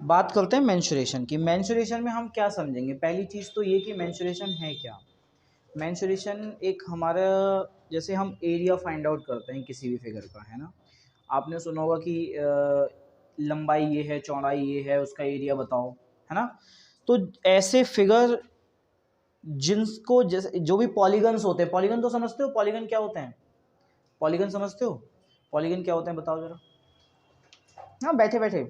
बात करते हैं मेंसुरेशन की। मेंसुरेशन में हम क्या समझेंगे? पहली चीज़ तो ये कि मेंसुरेशन है क्या। मेंसुरेशन एक हमारा, जैसे हम एरिया फाइंड आउट करते हैं किसी भी फिगर का, है ना। आपने सुना होगा कि लंबाई ये है, चौड़ाई ये है, उसका एरिया बताओ, है ना। तो ऐसे फिगर जिनको जैसे जो भी पॉलीगन्स होते हैं, पॉलीगन तो समझते हो, पॉलीगन क्या होते हैं? पॉलीगन समझते हो? पॉलीगन क्या होते हैं बताओ जरा। हाँ बैठे बैठे।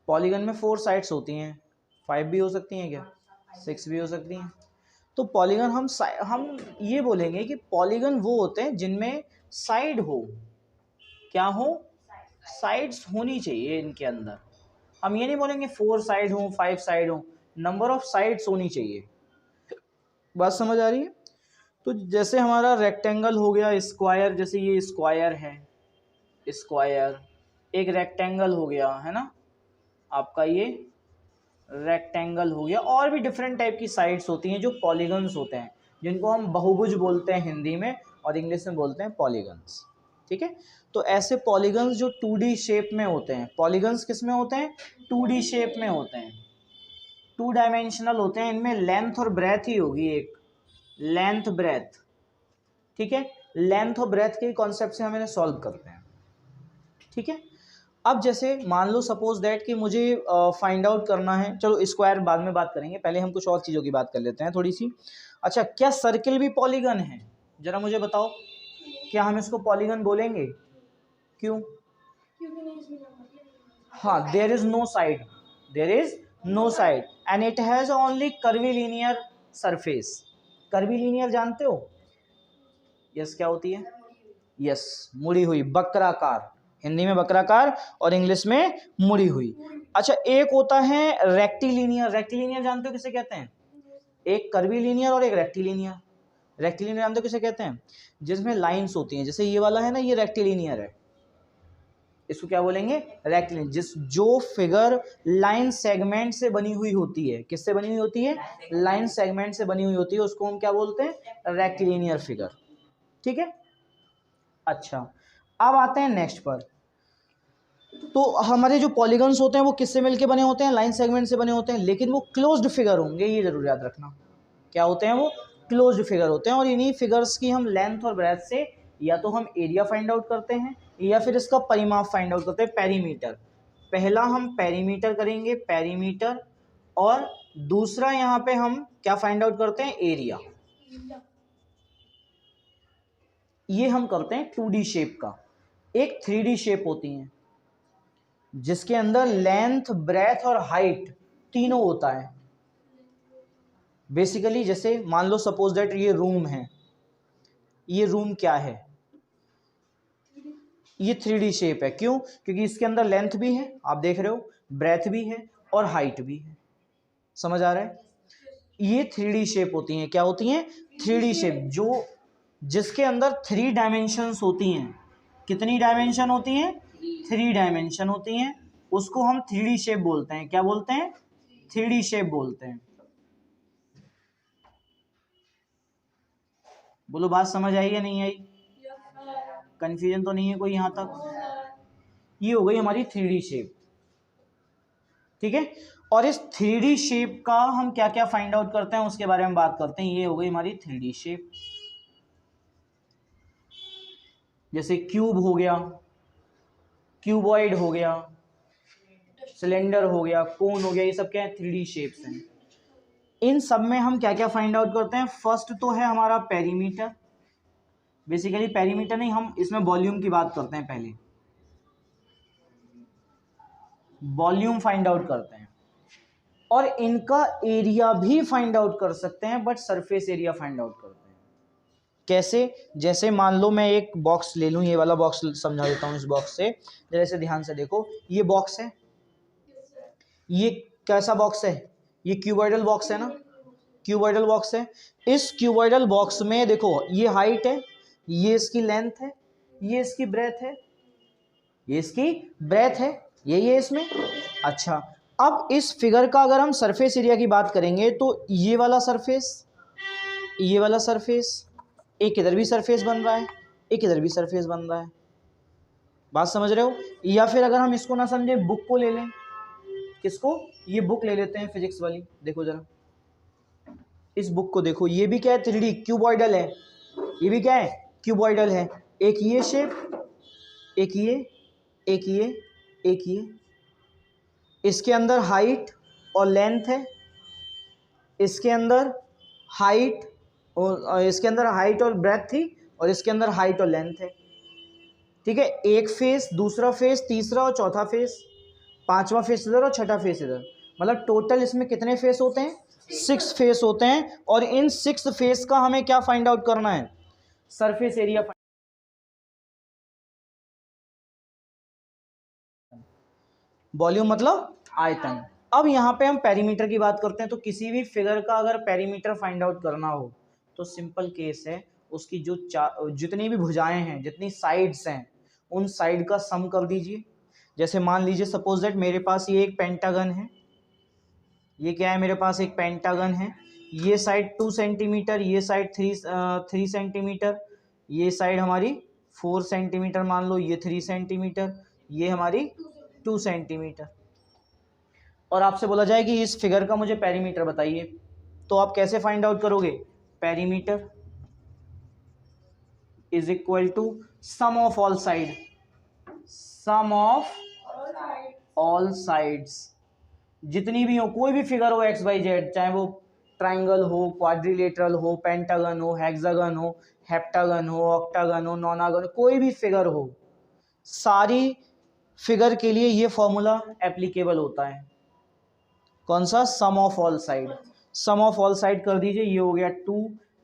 पॉलीगन में 4 साइड्स होती हैं, 5 भी हो सकती हैं क्या, 6 भी हो सकती हैं। तो पॉलीगन हम ये बोलेंगे कि पॉलीगन वो होते हैं जिनमें साइड हो। क्या हो? साइड्स होनी चाहिए इनके अंदर। हम ये नहीं बोलेंगे 4 साइड हो, 5 साइड हो, नंबर ऑफ साइड्स होनी चाहिए। बात समझ आ रही है? तो जैसे हमारा रेक्टेंगल हो गया, स्क्वायर, जैसे ये स्क्वायर है, स्क्वायर एक रेक्टेंगल हो गया, है ना, आपका ये रेक्टेंगल हो गया। और भी डिफरेंट टाइप की साइड्स होती हैं जो पॉलीगन्स होते हैं, जिनको हम बहुभुज बोलते हैं हिंदी में, और इंग्लिश में बोलते हैं पॉलीगन्स। ठीक है। तो ऐसे पॉलीगन्स जो 2D शेप में होते हैं, पॉलीगन्स किस में होते हैं? 2D शेप में होते हैं, 2 डायमेंशनल होते हैं। इनमें लेंथ और ब्रेथ ही होगी, एक लेंथ ब्रेथ। ठीक है, लेंथ और ब्रेथ के कॉन्सेप्ट से हम इन्हें सॉल्व करते हैं। ठीक है। अब जैसे मान लो सपोज दैट कि मुझे फाइंड आउट करना है, चलो स्क्वायर बाद में बात करेंगे, पहले हम कुछ और चीज़ों की बात कर लेते हैं थोड़ी सी। अच्छा, क्या सर्किल भी पॉलीगन है? जरा मुझे बताओ, क्या हम इसको पॉलीगन बोलेंगे? क्यों? हाँ, there is no side, there is no side and it has only curvilinear surface. Curvilinear जानते हो? यस, क्या होती है? यस, मुड़ी हुई, वक्राकार। हिंदी में वक्राकार और इंग्लिश में मुड़ी हुई। अच्छा, एक होता है रेक्टिलिनियर। रेक्टिलिनियर जानते हो किसे कहते हैं? एक कर्वीलिनियर और एक रेक्टिलिनियर। रेक्टिलिनियर जानते हो किसे कहते हैं? जिसमें लाइंस होती हैं, जैसे ये वाला है ना, ये रेक्टिलिनियर है। इसको क्या बोलेंगे? रेक्टिलिनियर। जो फिगर लाइन सेगमेंट से बनी हुई होती है, किससे बनी हुई होती है? लाइन सेगमेंट से बनी हुई होती है, उसको हम क्या बोलते हैं? Rectilinear figure. ठीक है। अच्छा, अब आते हैं नेक्स्ट पर। तो हमारे जो पॉलीगन्स होते हैं वो किससे मिलके बने होते हैं? लाइन सेगमेंट से बने होते हैं, लेकिन वो क्लोज्ड फिगर होंगे, ये जरूर याद रखना। क्या होते हैं वो? क्लोज्ड फिगर होते हैं। और इन्हीं फिगर्स की हम लेंथ और ब्रेथ से या तो हम एरिया फाइंड आउट करते हैं या फिर इसका परिमाप फाइंड आउट करते हैं, पेरीमीटर। पहला हम पेरीमीटर करेंगे, पेरीमीटर, और दूसरा यहाँ पे हम क्या फाइंड आउट करते हैं? एरिया। ये हम करते हैं 2D शेप का। एक 3D शेप होती है जिसके अंदर लेंथ, ब्रेथ और हाइट तीनों होता है। बेसिकली जैसे मान लो सपोज दैट ये रूम है, ये रूम क्या है? ये 3D शेप है। क्यों? क्योंकि इसके अंदर लेंथ भी है, आप देख रहे हो, ब्रेथ भी है और हाइट भी है। समझ आ रहा है? ये 3D शेप होती हैं। क्या होती हैं? 3D शेप, जो जिसके अंदर 3 डायमेंशंस होती हैं। कितनी डायमेंशन होती हैं? 3 डायमेंशन होती हैं। उसको हम 3D शेप बोलते हैं। क्या बोलते हैं? 3D शेप बोलते हैं। बोलो, बात समझ आई या नहीं आई? कंफ्यूजन तो नहीं है कोई यहां तक? ये हो गई हमारी 3D शेप। ठीक है। और इस 3D शेप का हम क्या क्या फाइंड आउट करते हैं उसके बारे में बात करते हैं। ये हो गई हमारी 3D शेप। जैसे क्यूब हो गया, क्यूबॉइड हो गया, सिलेंडर हो गया, कोन हो गया, ये सब क्या है? 3D शेप्स हैं। इन सब में हम क्या क्या फाइंड आउट करते हैं? फर्स्ट तो है हमारा पेरीमीटर। बेसिकली पेरीमीटर नहीं, हम इसमें वॉल्यूम की बात करते हैं। पहले वॉल्यूम फाइंड आउट करते हैं, और इनका एरिया भी फाइंड आउट कर सकते हैं, but surface area find out करते हैं। कैसे? जैसे मान लो मैं एक बॉक्स ले लूं, ये वाला बॉक्स समझा देता हूं। इस बॉक्स से जैसे ध्यान से देखो, ये बॉक्स है, ये कैसा बॉक्स है? ये क्यूबॉइडल बॉक्स है ना, क्यूबॉइडल बॉक्स है। इस क्यूबॉइडल बॉक्स में देखो, ये हाइट है, ये इसकी लेंथ है, ये इसकी ब्रेथ है, ये इसकी ब्रेथ है, यही है इसमें। अच्छा, अब इस फिगर का अगर हम सरफेस एरिया की बात करेंगे तो ये वाला सरफेस, ये वाला सरफेस, एक इधर भी सरफेस बन रहा है, एक इधर भी सरफेस बन रहा है। बात समझ रहे हो? या फिर अगर हम इसको ना समझे, बुक को ले लें, किसको? ये बुक ले लेते हैं फिजिक्स वाली, देखो जरा इस बुक को देखो, ये भी क्या है 3D क्यूबॉइडल है, ये भी क्या है क्यूबॉइडल है। एक ये शेप, एक ये, एक ये, एक ये, इसके अंदर हाइट और लेंथ है, इसके अंदर हाइट और इसके अंदर हाइट और ब्रेथ थी, और इसके अंदर हाइट और लेंथ है। ठीक है, एक फेस, दूसरा फेस, तीसरा और चौथा फेस, पांचवा फेस इधर और छठा फेस इधर, मतलब टोटल इसमें कितने फेस होते हैं? 6 फेस होते हैं। और इन 6 फेस का हमें क्या फाइंड आउट करना है? Surface area. वॉल्यूम मतलब आयतन। अब यहाँ पे हम पेरीमीटर की बात करते हैं। तो किसी भी फिगर का अगर पेरीमीटर फाइंड आउट करना हो तो सिंपल केस है, उसकी जो जितनी भी भुजाएं हैं, जितनी साइड्स हैं, उन साइड का सम कर दीजिए। जैसे मान लीजिए सपोज दैट मेरे पास ये एक पेंटागन है, ये क्या है मेरे पास एक पेंटागन है, ये साइड 2 सेंटीमीटर, ये साइड 3 सेंटीमीटर, ये साइड हमारी 4 सेंटीमीटर मान लो, ये 3 सेंटीमीटर, ये हमारी 2 सेंटीमीटर। और आपसे बोला जाए कि इस फिगर का मुझे पेरीमीटर बताइए, तो आप कैसे फाइंड आउट करोगे? Perimeter is equal to sum of all side, sum of all sides, जितनी भी हो, कोई भी फिगर हो एक्स वाई जेड, चाहे वो ट्राइंगल हो, क्वाड्रिलेटरल हो, पेंटागन हो, हेक्सागन हो, हेप्टागन हो, ऑक्टागन हो, नॉनागन हो, कोई भी फिगर हो, सारी फिगर के लिए ये फॉर्मूला एप्लीकेबल होता है। कौन सा? Sum of all side. Sum of all side कर दीजिए, ये हो गया 2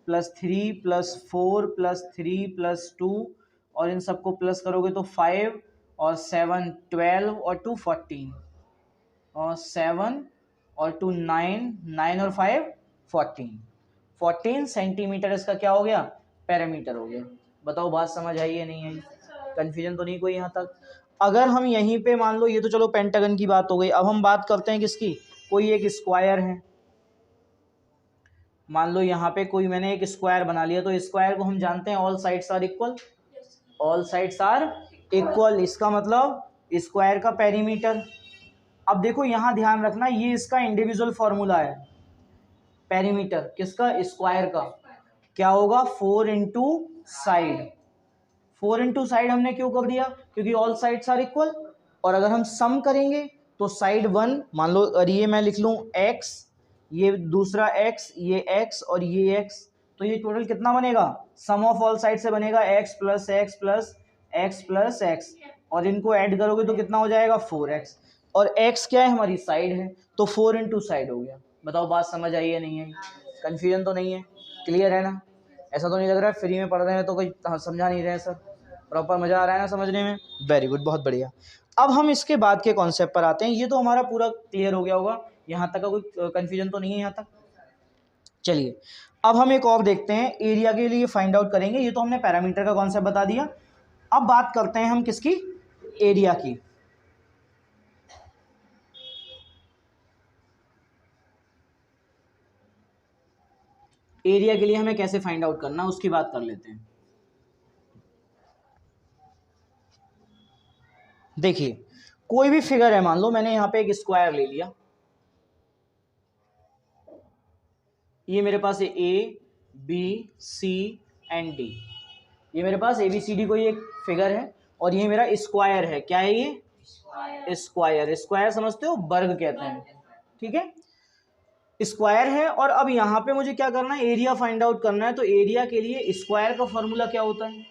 + 3 + 4 + 3 + 2, और इन सबको प्लस करोगे तो 5 और 7 12 और 2 14, और 7 और 2 9, 9 और 5 14, 14 सेंटीमीटर इसका क्या हो गया? पेरीमीटर हो गया। बताओ बात समझ आई है नहीं आई? कंफ्यूजन तो नहीं कोई यहाँ तक? अगर हम यहीं पे मान लो, ये तो चलो पेंटागन की बात हो गई, अब हम बात करते हैं किसकी? कोई एक स्क्वायर है, मान लो यहाँ पे कोई मैंने एक स्क्वायर बना लिया, तो स्क्वायर को हम जानते हैं all sides are equal, all sides are equal, इसका मतलब स्क्वायर का पेरीमीटर। अब देखो यहाँ ध्यान रखना, ये इसका इंडिविजुअल फॉर्मूला है पेरीमीटर किसका? स्क्वायर का। क्या होगा? 4 इंटू साइड। 4 इंटू साइड हमने क्यों कर दिया? क्योंकि ऑल साइड्स आर इक्वल। और अगर हम सम करेंगे तो साइड 1 मान लो, और ये मैं लिख लूँ x, ये दूसरा x, ये x और ये x, तो ये टोटल कितना बनेगा? सम ऑफ ऑल साइड से बनेगा x + x + x + x, और इनको ऐड करोगे तो कितना हो जाएगा? 4x, और x क्या है? हमारी साइड है, तो 4 इंटू साइड हो गया। बताओ बात समझ आई है नहीं आई? कंफ्यूजन तो नहीं है? क्लियर है ना? ऐसा तो नहीं लग रहा है फ्री में पढ़ रहे हैं तो कोई समझा नहीं रहे सर? प्रॉपर मज़ा आ रहा है ना समझने में? वेरी गुड, बहुत बढ़िया। अब हम इसके बाद के कॉन्सेप्ट पर आते हैं। ये तो हमारा पूरा क्लियर हो गया होगा, यहाँ तक का कोई कंफ्यूजन तो नहीं है यहाँ तक? चलिए अब हम एक और देखते हैं, एरिया के लिए फाइंड आउट करेंगे। ये तो हमने पैरामीटर का कॉन्सेप्ट बता दिया। अब बात करते हैं हम किसकी? एरिया की। एरिया के लिए हमें कैसे फाइंड आउट करना उसकी बात कर लेते हैं। देखिए कोई भी फिगर है, मान लो मैंने यहाँ पे एक स्क्वायर ले लिया, ये मेरे पास है A B C and D, ये मेरे पास ABCD कोई एक फिगर है, और ये मेरा स्क्वायर है। क्या है ये? स्क्वायर। स्क्वायर समझते हो? वर्ग कहते हैं, ठीक है, स्क्वायर है। और अब यहाँ पे मुझे क्या करना है? एरिया फाइंड आउट करना है। तो एरिया के लिए स्क्वायर का फॉर्मूला क्या होता है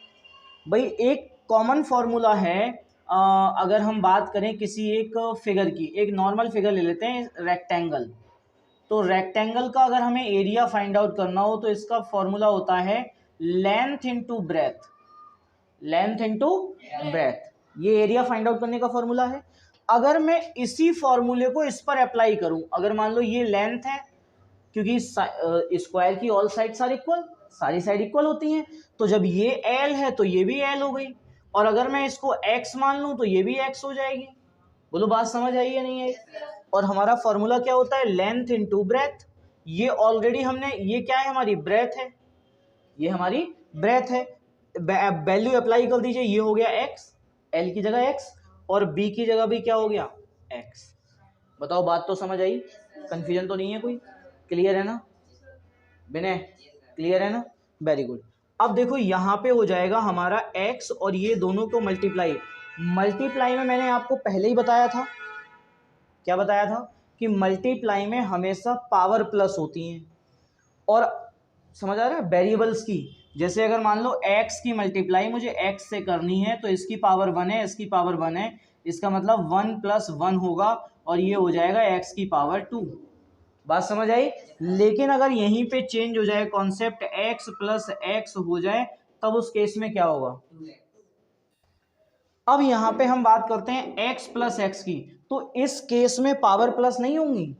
भाई? एक कॉमन फॉर्मूला है। अगर हम बात करें किसी एक फिगर की, एक नॉर्मल फिगर ले लेते हैं रेक्टेंगल, तो रेक्टेंगल का अगर हमें एरिया फाइंड आउट करना हो तो इसका फॉर्मूला होता है length into breadth, length into breadth, ये एरिया फाइंड आउट करने का फॉर्मूला है। अगर मैं इसी फॉर्मूले को इस पर अप्लाई करूं, अगर मान लो ये लेंथ है, क्योंकि स्क्वायर की ऑल साइड्स आर इक्वल, सारी साइड इक्वल होती हैं, तो जब ये एल है तो ये भी एल हो गई, और अगर मैं इसको एक्स मान लूं तो ये भी एक्स हो जाएगी। बोलो बात समझ आई है नहीं आई? और हमारा फॉर्मूला क्या होता है? Length into breadth. ये ऑलरेडी हमने, ये क्या है? हमारी ब्रेथ है, ये हमारी ब्रेथ है। वैल्यू अप्लाई कर दीजिए, ये हो गया x, l की जगह x, और b की जगह भी क्या हो गया? x। बताओ बात तो समझ आई, कंफ्यूजन तो नहीं है कोई, क्लियर है ना विनय, क्लियर है ना, वेरी गुड। अब देखो यहाँ पे हो जाएगा हमारा x और ये दोनों को मल्टीप्लाई में मैंने आपको पहले ही बताया था, क्या बताया था कि मल्टीप्लाई में हमेशा पावर प्लस होती हैं। और समझ आ रहा है वेरिएबल्स की, जैसे अगर मान लो x की मल्टीप्लाई मुझे x से करनी है तो इसकी पावर 1 है, इसकी पावर 1 है, इसका मतलब 1 + 1 होगा और ये हो जाएगा x की पावर 2। बात समझ आई। लेकिन अगर यहीं पे चेंज हो जाए कॉन्सेप्ट, x + x हो जाए, तब उस केस में क्या होगा। अब यहां पे हम बात करते हैं x + x की, तो इस केस में पावर प्लस नहीं होंगी,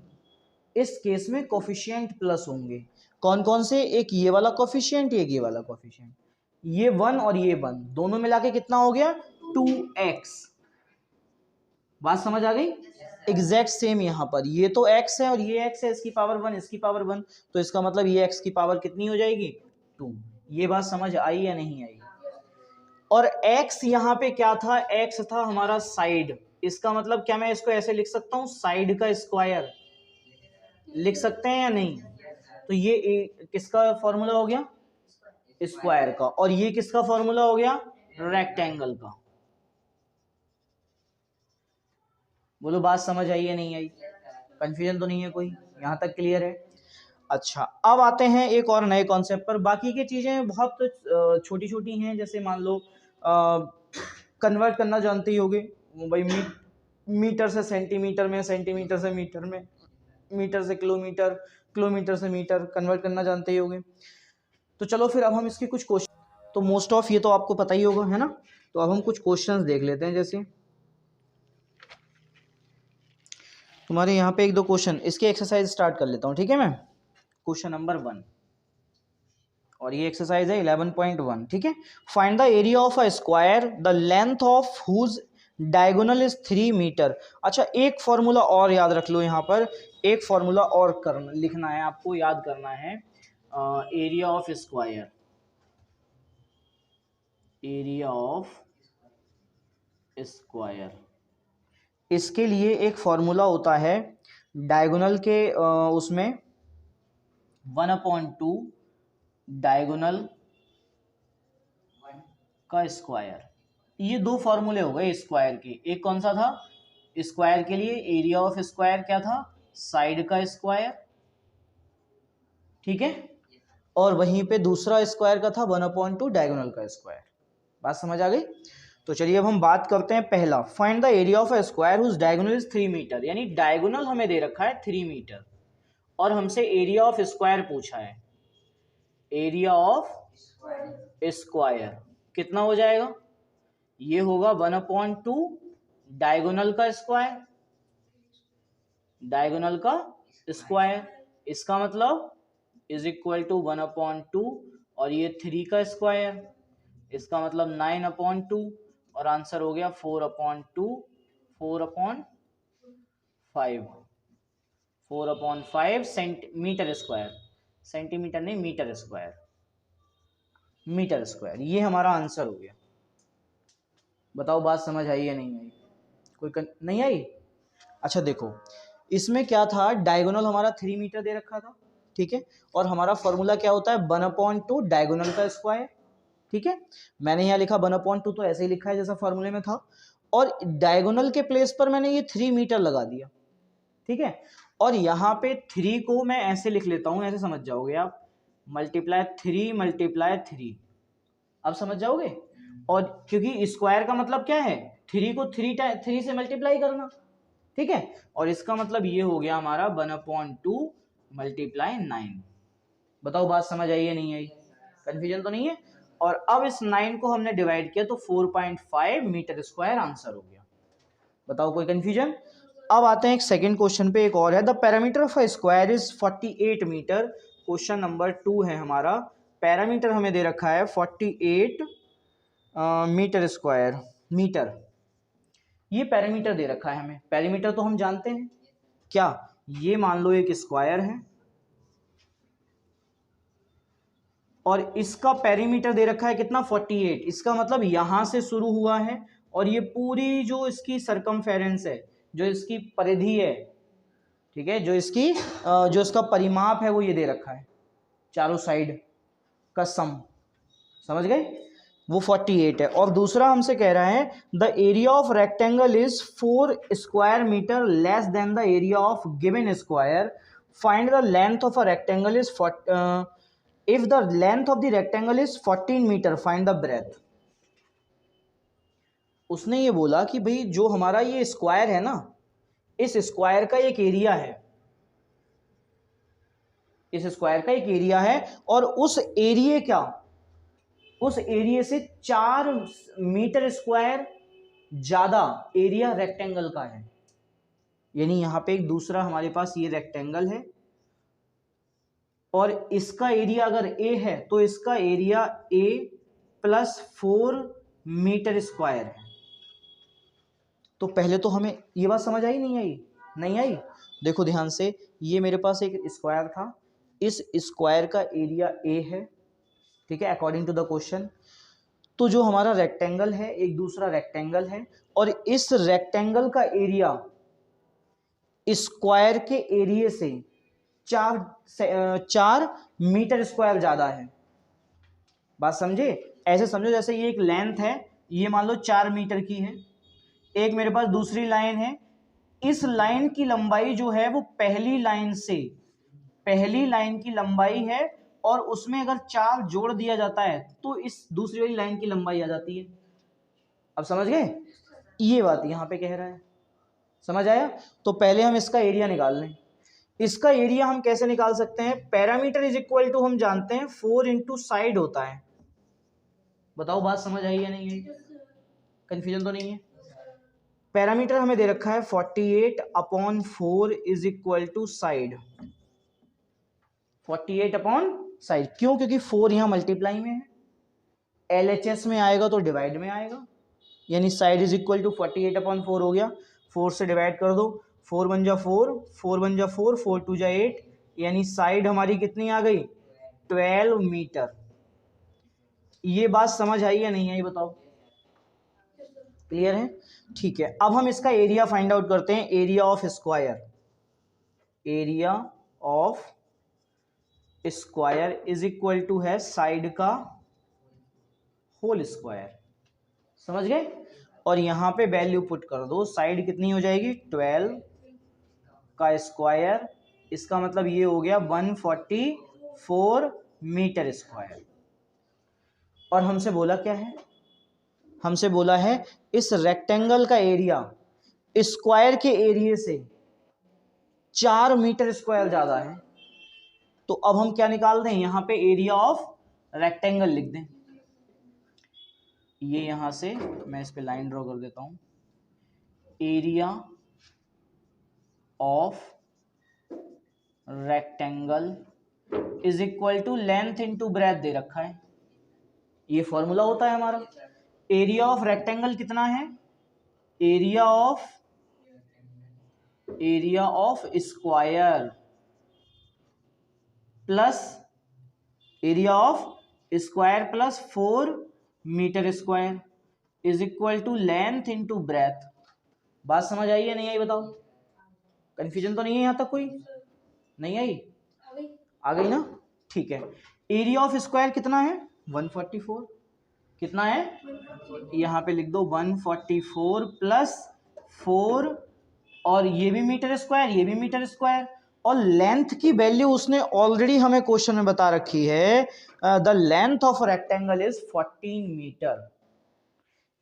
इस केस में कोफिशिएंट प्लस होंगे। कौन कौन से, एक ये वाला कोफिशिएंट, एक ये वाला कोफिशिएंट, ये 1 और ये 1 दोनों मिला के कितना हो गया 2x। बात समझ आ गई। एग्जैक्ट सेम यहाँ पर ये तो x है और ये x है, इसकी पावर 1 इसकी पावर 1, तो इसका मतलब ये x की पावर कितनी हो जाएगी 2। ये बात समझ आई या नहीं आई। और x यहाँ पे क्या था, x था हमारा साइड, इसका मतलब क्या मैं इसको ऐसे लिख सकता हूँ साइड का स्क्वायर, लिख सकते हैं या नहीं। तो ये किसका फॉर्मूला हो गया स्क्वायर का, और ये किसका फॉर्मूला हो गया रेक्टेंगल का। बोलो बात समझ आई या नहीं आई, कंफ्यूजन तो नहीं है कोई, यहां तक क्लियर है। अच्छा अब आते हैं एक और नए कॉन्सेप्ट पर। बाकी की चीजें बहुत छोटी छोटी हैं, जैसे मान लो कन्वर्ट करना जानते ही होगे भाई, मीटर से सेंटीमीटर में, सेंटीमीटर से मीटर में, मीटर से किलोमीटर, किलोमीटर से मीटर कन्वर्ट करना जानते ही होगे। तो चलो फिर अब हम इसके कुछ क्वेश्चन, तो मोस्ट ऑफ ये तो आपको पता ही होगा है ना। तो अब हम कुछ क्वेश्चंस देख लेते हैं। जैसे तुम्हारे यहाँ पे एक दो क्वेश्चन, इसके एक्सरसाइज स्टार्ट कर लेता हूँ, ठीक है। मैं क्वेश्चन नंबर 1 और ये एक्सरसाइज है 11.1, ठीक है। Find the area of a square the length of whose diagonal is 3 metre. अच्छा एक फॉर्मूला और याद रख लो, यहाँ पर एक फॉर्मूला और करना लिखना है आपको, याद करना है। Area of square, area of square, इसके लिए एक फॉर्मूला होता है डायगोनल के उसमें 1/2 डायगोनल का स्क्वायर। ये दो फॉर्मूले हो गए स्क्वायर के। एक कौन सा था स्क्वायर के लिए, एरिया ऑफ स्क्वायर क्या था साइड का स्क्वायर, ठीक है। और वहीं पे दूसरा स्क्वायर का था 1/2 डायगोनल का स्क्वायर। बात समझ आ गई। तो चलिए अब हम बात करते हैं पहला, find the area of a square whose diagonal is 3 metre. यानी डायगोनल हमें दे रखा है 3 मीटर और हमसे एरिया ऑफ स्क्वायर पूछा है। एरिया ऑफ स्क्वायर कितना हो जाएगा, ये होगा 1/2 डायगोनल का स्क्वायर, डायगोनल का स्क्वायर, इसका मतलब इज इक्वल टू 1/2 और ये 3 का स्क्वायर, इसका मतलब 9/2 और आंसर हो गया 4/2, 4/5 सेंटीमीटर स्क्वायर, सेंटीमीटर नहीं मीटर स्क्वायर, मीटर स्क्वायर, ये हमारा आंसर हो गया। बताओ बात समझ आई या नहीं आई, कोई नहीं आई। अच्छा देखो इसमें क्या था, डायगोनल हमारा 3 मीटर दे रखा था, ठीक है। और हमारा फॉर्मूला क्या होता है 1/2 डायगोनल का स्क्वायर, ठीक है। मैंने यहाँ लिखा 1/2 तो ऐसे ही लिखा है जैसा फॉर्मूले में था, और डायगोनल के प्लेस पर मैंने ये 3 मीटर लगा दिया, ठीक है। और यहाँ पे 3 को मैं ऐसे लिख लेता हूँ, ऐसे समझ जाओगे आप, × 3 अब समझ जाओगे। और क्योंकि स्क्वायर का मतलब क्या है 3 को 3 से मल्टीप्लाई करना, ठीक है। और इसका मतलब ये हो गया हमारा 1/2 × 9। बताओ बात समझ आई या नहीं आई, कंफ्यूजन तो नहीं है। और अब इस 9 को हमने डिवाइड किया तो 4.5 मीटर स्क्वायर आंसर हो गया। बताओ कोई कंफ्यूजन। अब आते हैं एक सेकंड क्वेश्चन पे, एक और है, the parameter of a square is 48 metre. Question number 2 है हमारा, पैरामीटर हमें दे रखा है 48 मीटर स्क्वायर, मीटर, ये पैरामीटर दे रखा है हमें। पैरामीटर तो हम जानते हैं क्या, ये मान लो एक स्क्वायर है और इसका पेरीमीटर दे रखा है कितना 48, इसका मतलब यहां से शुरू हुआ है और ये पूरी जो इसकी सरकमफेरेंस है, जो इसकी परिधि है, ठीक है, जो इसका परिमाप है वो ये दे रखा है, चारों साइड का सम, समझ गए, वो 48 है। और दूसरा हमसे कह रहा है the area of rectangle is 4 square metre less than the area of given square, find the length of a rectangle is if the length of the rectangle is 14 metre find the breadth. उसने ये बोला कि भाई जो हमारा ये square है ना, इस स्क्वायर का एक एरिया है, इस स्क्वायर का एक एरिया है, और उस एरिया से 4 मीटर स्क्वायर ज्यादा एरिया रेक्टेंगल का है। यानी यहां पे एक दूसरा हमारे पास ये रेक्टेंगल है, और इसका एरिया अगर ए है तो इसका area A plus 4 metre square है। तो पहले तो हमें ये बात समझ आई नहीं आई? देखो ध्यान से, ये मेरे पास एक स्क्वायर था, इस स्क्वायर का एरिया ए है, ठीक है, अकॉर्डिंग टू द क्वेश्चन। तो जो हमारा रेक्टेंगल है एक दूसरा रेक्टेंगल है, और इस रेक्टेंगल का एरिया स्क्वायर के एरिया से 4 मीटर स्क्वायर ज्यादा है। बात समझे? ऐसे समझो जैसे ये एक लेंथ है, ये मान लो 4 मीटर की है, एक मेरे पास दूसरी लाइन है, इस लाइन की लंबाई जो है वो पहली लाइन की लंबाई है, और उसमें अगर 4 जोड़ दिया जाता है तो इस दूसरी वाली लाइन की लंबाई आ जाती है। अब समझ गए? ये बात यहां पे कह रहा है, समझ आया? तो पहले हम इसका एरिया निकाल लें। इसका एरिया हम कैसे निकाल सकते हैं? पैरामीटर इज इक्वल टू हम जानते हैं 4 इंटू साइड होता है। बताओ बात समझ आई या नहीं आई? कंफ्यूजन तो नहीं है? पैरामीटर हमें दे रखा है 48/4 इज इक्वल टू साइड, 48/साइड। क्यों? क्योंकि 4 यहां मल्टीप्लाई में है, LHS में आएगा तो डिवाइड में आएगा, यानी साइड इज इक्वल टू 48/4 हो गया। 4 से डिवाइड कर दो, 4 बन जा 4, 4 बन जा 4, 4 2 जा 8, यानी साइड हमारी कितनी आ गई? 12 मीटर। ये बात समझ आई या नहीं आई? बताओ, क्लियर है? ठीक है, अब हम इसका एरिया फाइंड आउट करते हैं। Area of square, area of square is equal to है साइड का होल स्क्वायर, समझ गए? और यहां पे वैल्यू पुट कर दो, साइड कितनी हो जाएगी? 12 का स्क्वायर, इसका मतलब ये हो गया 144 मीटर स्क्वायर। और हमसे बोला क्या है? हमसे बोला है इस रेक्टेंगल का एरिया स्क्वायर के एरिया से 4 मीटर स्क्वायर ज्यादा है। तो अब हम क्या निकाल दें? यहां पे एरिया ऑफ रेक्टेंगल लिख दें। ये यहां से मैं इस पे लाइन ड्रॉ कर देता हूं। Area of rectangle is equal to length into breadth दे रखा है, ये फॉर्मूला होता है हमारा। एरिया ऑफ रेक्टेंगल कितना है? Area of square plus area of square plus 4 metre square is equal to length into breadth. बात समझ आई या नहीं आई? बताओ, कंफ्यूजन तो नहीं है यहां तक? कोई नहीं आई? आ गई ना? ठीक है। एरिया ऑफ स्क्वायर कितना है? 144। कितना है? यहां पे लिख दो 144 प्लस 4, और ये भी मीटर स्क्वायर, ये भी मीटर स्क्वायर, और लेंथ की वैल्यू उसने ऑलरेडी हमें क्वेश्चन में बता रखी है। The length of rectangle is 14 metre,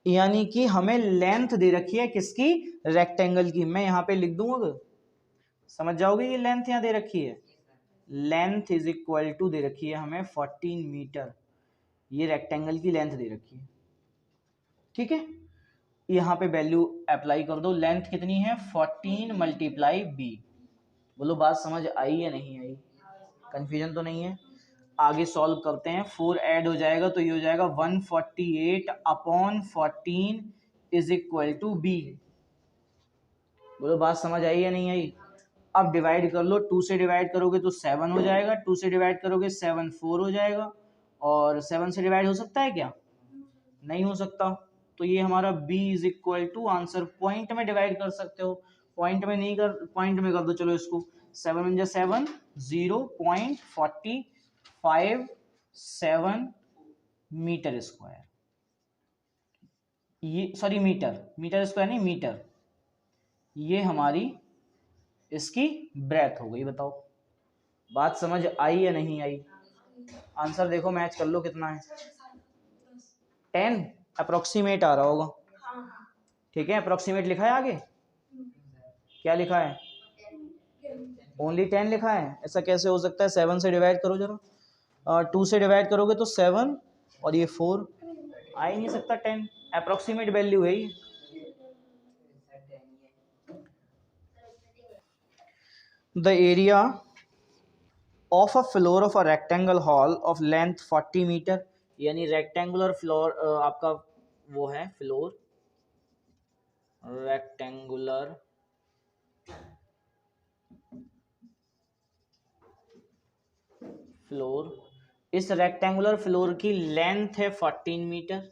यानी कि हमें लेंथ दे रखी है किसकी? रेक्टेंगल की। मैं यहां पे लिख दूंगा, समझ जाओगे, ये लेंथ यहां दे रखी है, लेंथ इज इक्वल टू दे रखी है हमें 14 मीटर, ये रेक्टेंगल की लेंथ दे रखी है, ठीक है। यहाँ पे वैल्यू अप्लाई कर दो, लेंथ कितनी है? 14 मल्टीप्लाई b। बोलो बात समझ आई या नहीं आई? कंफ्यूजन तो नहीं है? आगे सॉल्व करते हैं। 4 ऐड हो जाएगा तो ये हो जाएगा 148/14 इज इक्वल टू b। बोलो बात समझ आई या नहीं आई? अब डिवाइड कर लो, 2 से डिवाइड करोगे तो 7 हो जाएगा, 2 से डिवाइड करोगे 7 4 हो जाएगा, और 7 से डिवाइड हो सकता है क्या? नहीं हो सकता। तो ये हमारा b is equal to, answer point में डिवाइड कर सकते हो, पॉइंट में नहीं कर, पॉइंट में कर दो चलो इसको, 7 × 7 0.45 मीटर स्क्वायर, ये सॉरी मीटर स्क्वायर नहीं मीटर, ये हमारी इसकी ब्रेथ हो गई। बताओ बात समझ आई या नहीं आई? आंसर देखो मैच कर लो कितना है, 10 अप्रोक्सीमेट आ रहा होगा, ठीक है। अप्रोक्सीमेट लिखा है आगे, क्या लिखा है? ओनली 10 लिखा है। ऐसा कैसे हो सकता है? 7 से डिवाइड करो जरा, 2 से डिवाइड करोगे तो 7 और ये 4, आ ही नहीं सकता 10, अप्रोक्सीमेट वैल्यू है ये। The area of a floor of a rectangle hall of length 40 metre, यानी रेक्टेंगुलर फ्लोर आपका वो है फ्लोर, रेक्टेंगुलर फ्लोर, इस रेक्टेंगुलर फ्लोर की लेंथ है 14 मीटर,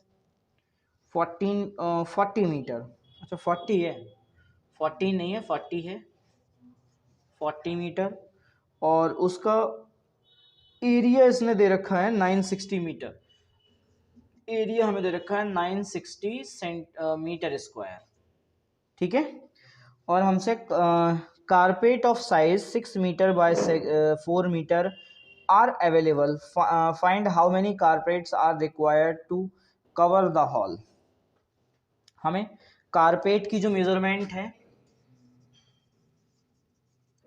40 मीटर, अच्छा 40 है, 14 नहीं है 40 है, 40 मीटर, और उसका एरिया इसने दे रखा है 960 मीटर, एरिया हमें दे रखा है 960 मीटर स्क्वायर, ठीक है। और हमसे carpet of size 6 metre by 4 metre are available, find how many carpets are required to cover the hall. हमें कारपेट की जो मेजरमेंट है,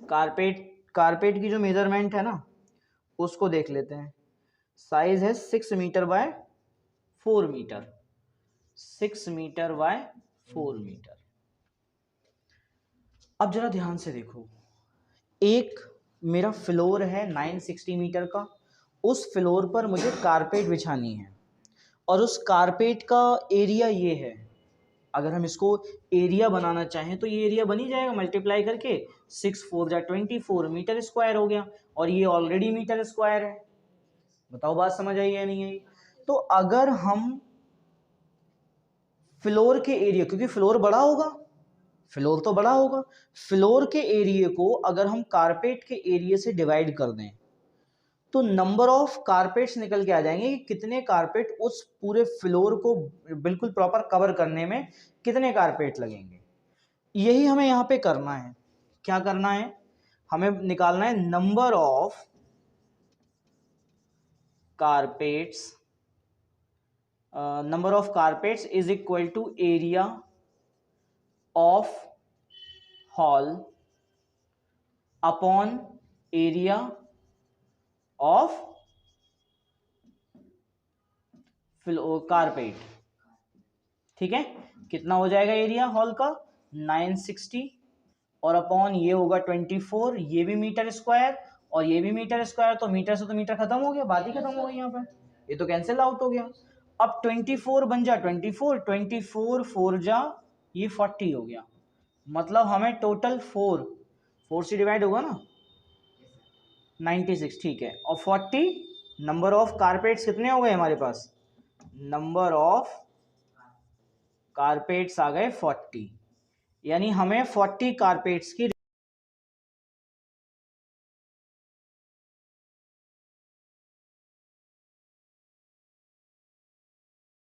कारपेट की जो मेजरमेंट है ना उसको देख लेते हैं। साइज है 6 metre by 4 metre, 6 metre by 4 metre. अब जरा ध्यान से देखो, एक मेरा फ्लोर है 960 मीटर का, उस फ्लोर पर मुझे कारपेट बिछानी है और उस कारपेट का एरिया ये है। अगर हम इसको एरिया बनाना चाहें तो ये एरिया बनी जाएगा, मल्टीप्लाई करके 6 4 जा 24 मीटर स्क्वायर हो गया, और ये ऑलरेडी मीटर स्क्वायर है। बताओ बात समझ आई या नहीं आई? तो अगर हम फ्लोर के एरिया, क्योंकि फ्लोर बड़ा होगा, फ्लोर तो बड़ा होगा, फ्लोर के एरिया को अगर हम कारपेट के एरिया से डिवाइड कर दें तो नंबर ऑफ कारपेट्स निकल के आ जाएंगे कि कितने कारपेट उस पूरे फ्लोर को बिल्कुल प्रॉपर कवर करने में कितने कारपेट लगेंगे। यही हमें यहाँ पे करना है। क्या करना है? हमें निकालना है number of carpets, number of carpets is equal to area of hall upon area of carpet, ठीक है। कितना हो जाएगा एरिया हॉल का? 960, और अपॉन ये होगा 24, ये भी मीटर स्क्वायर और ये भी मीटर स्क्वायर, तो मीटर से तो मीटर खत्म हो गया, बात ही खत्म हो गई यहाँ पे, ये तो कैंसिल आउट हो गया। अब 24 बन जा 24 4 जा ये 40 हो गया, मतलब हमें टोटल 4 से डिवाइड होगा ना 96, ठीक है। और 40 नंबर ऑफ कारपेट्स कितने हो गए हमारे पास? नंबर ऑफ कारपेट्स आ गए 40, यानी हमें 40 कारपेट्स की